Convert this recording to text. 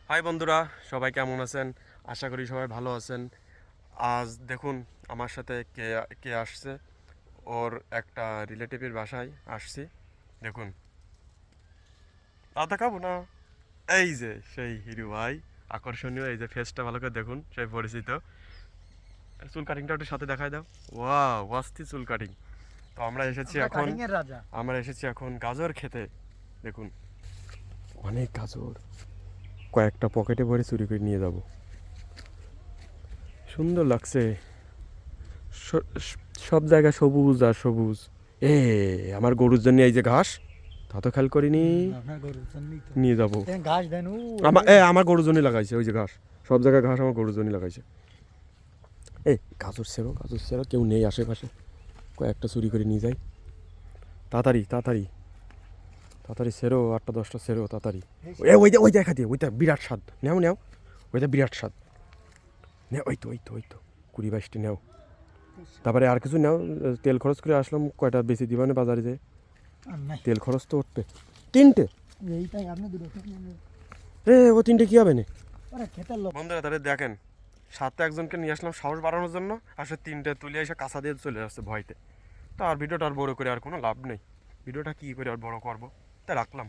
High বন্ধুরা, সবাই কেমন আছেন? আশা করি সবাই ভালো আছেন। আজ দেখুন আমার সাথে কে কে আসছে। ওর একটা রিলেটিভের বাসায় আসছি। দেখুন, দেখাবো না? এই যে সেই হিরু ভাই, আকর্ষণীয়। এই যে ফেসটা ভালো করে দেখুন, সেই পরিচিত। চুল কাটিংটা একটু সাথে দেখায় দাও। ওয়াও, অস্থির চুল কাটিং। তো আমরা এসেছি এখন গাজর খেতে। দেখুন, অনেক গাজর, কয়েকটা পকেটে ভরে চুরি করে নিয়ে যাব। সুন্দর লাগছে। সব জায়গায় সবুজ আর সবুজ। এ আমার গরুর জন্য এই যে ঘাস, তা তো খেয়াল করিনি। নিয়ে যাবো। আমার গরুর জন্য লাগাইছে ওই যে ঘাস। সব জায়গায় ঘাস আমার গরুর জন্য লাগাইছে। এই গাজর সেরো কেউ নেই আশেপাশে। কয়েকটা চুরি করে নিয়ে যাই। তাড়াতাড়ি তাড়াতাড়ি তাড়াতাড়ি সেরো, 8টা 10টা সেরো তাড়াতাড়ি। ওই দেখা দিয়ে, ওইটা বিরাট স্বাদ। নেও, ওইটা বিরাট স্বাদ। ওই তো 20-22টি নেও। তারপরে আর কিছু নাও। তেল খরচ করে আসলাম, কয়টা বেশি দিবা না বাজারে যে? তেল খরচ তো উঠবে। 3টে? ও 3টে কি হবে না? বন্ধুরা তাহলে দেখেন, সাথে একজনকে নিয়ে আসলাম সাহস বাড়ানোর জন্য, আর সে 3টে তুলে এসে কাঁচা দিয়ে চলে আসছে ভয়তে। তো আর ভিডিওটা আর বড় করে আর কোনো লাভ নেই। ভিডিওটা কী করে আর বড় করবো, তাই রাখলাম।